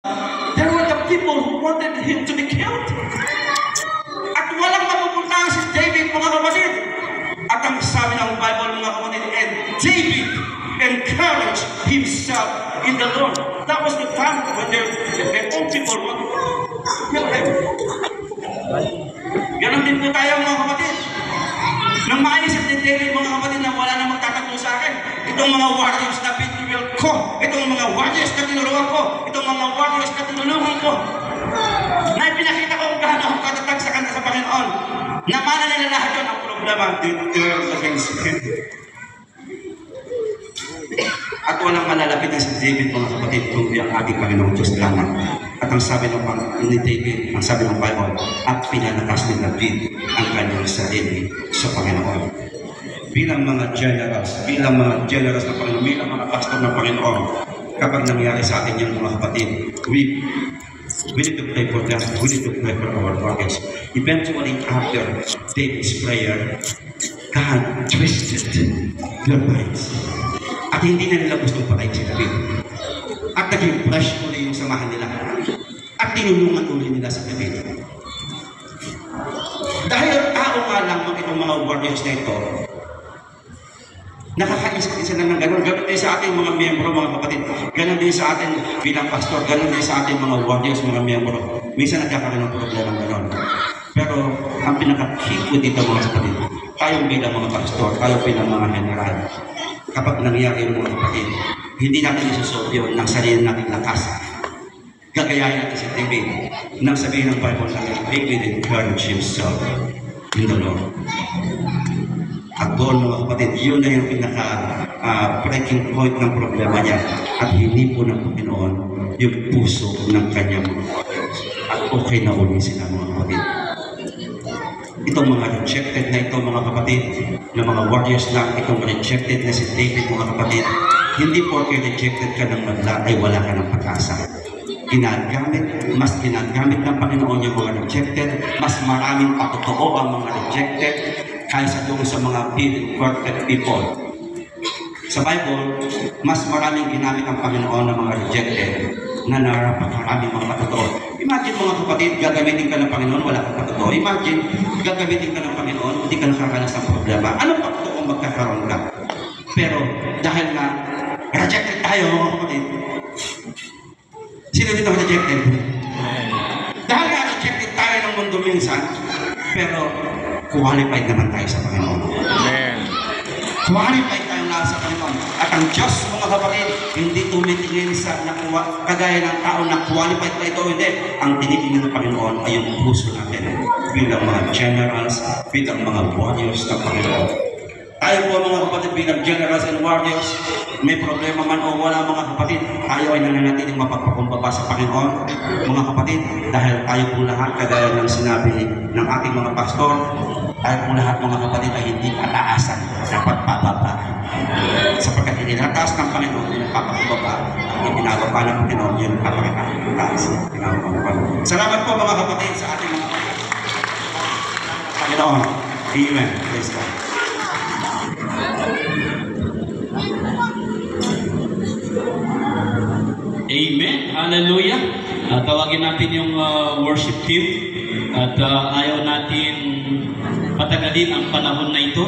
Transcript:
there were the people who wanted him to be killed. At walang mapupuntahan si David, mga kapatid. At ang sabi ng Bible, mga kapatid, and David encouraged himself in the Lord. That was the time when the old people wanted to kill him. Ganon din po tayo, mga kapatid. Nang makaisip ni David, mga kapatid, na wala na magtatakbo sa akin, itong mga warriors na pinulil ko, itong mga warriors na tinulungan ko, itong mga warriors na tinulungan ko, na ipinakita ko kung gaano ako katatag sa kanya sa Panginoon, na mana nila lahat yun ang problema against him. At walang malalapit na si David, mga kapatid, kundi ang ating Panginoong Diyos lamang. At ang sabi ni David, ang sabi ng Bible, at pinalakas ni David ang kanyang sarili sa Panginoon. Bilang mga generals na Panginoon, bilang mga pastor ng Panginoon, kapag nangyari sa atin yung mga kapatid, we need to pray for them, we need to pray for our warriors. Eventually, after David's prayer, God twisted their minds. At hindi na nila gustong patayin si David. At naging fresh ulit yung samahan nila. At tinulungan ulit nila si David. Dahil tao nga lang itong mga warriors na ito, nakakaisip din sila ng gano'n. Gano'n din sa ating mga miyembro, mga kapatid. Gano'n din sa atin bilang pastor. Gano'n din sa ating mga warriors, mga miyembro. Minsan nagkakaroon ng problema gano'n. Pero ang pinaka-key dito, mga kapatid, tayo bilang mga pastor, tayo bilang mga general, kapag nangyari yung mga kapatid, hindi natin isusobyo ng sarili nating lakas. Gagayahin natin si David nang sabihin ng Bible na David encouraged himself in the Lord. At doon, mga kapatid, yun na yung pinaka-breaking point ng problema niya. At hindi po ng Panginoon yung puso ng kanyang mga kapatid. At okay na ulit sila, mga kapatid. Itong mga rejected na ito, mga kapatid, ng mga warriors lang, itong rejected na si David, mga kapatid, hindi porque rejected ka ng madla ay wala ka ng pag-asa. Mas ginagamit ng Panginoon yung mga rejected, mas maraming patotoo ang mga rejected kaysa doon sa mga perfect people. Sa Bible, mas maraming ginamit ang Panginoon ng mga rejected na napakaraming mga patotoo. Imagine, mga kapatid, gagamitin ka ng Panginoon, wala kang patotoo. Imagine, gagamitin ka ng Panginoon, hindi ka nakakalas ng problema. Anong patotoo magkakaroon ka? Pero dahil na rejected tayo, mga kapatid, sino dito rejected? Dahil na rejected tayo ng mundo minsan, pero qualified naman tayo sa Panginoon. Qualified tayo na sa Panginoon. At ang Diyos, mga kapatid, hindi tumitingin sa kagaya ng tao na qualified ba ito o hindi. Ang tinitingin ng Panginoon ay yung puso natin bilang mga generals, bilang mga warriors ng Panginoon. Tayo po, mga kapatid, bilang generals and warriors, may problema man o wala, mga kapatid, tayo ay nananatiling mapagpakumbaba sa Panginoon, mga kapatid, dahil tayo po lahat, kagaya ng sinabi ng ating mga pastor, tayo po lahat, mga kapatid, ay hindi pataasan na pagpapaba. Sapagkat itinataas ng Panginoon, yung papakubaba, ang itinababa ng Panginoon, yung papakitaas. Salamat po, mga kapatid, sa ating mga Panginoon. Amen. Praise God. Amen. Hallelujah. Tawagin natin yung worship team at ayaw natin patagalin ang panahon na ito.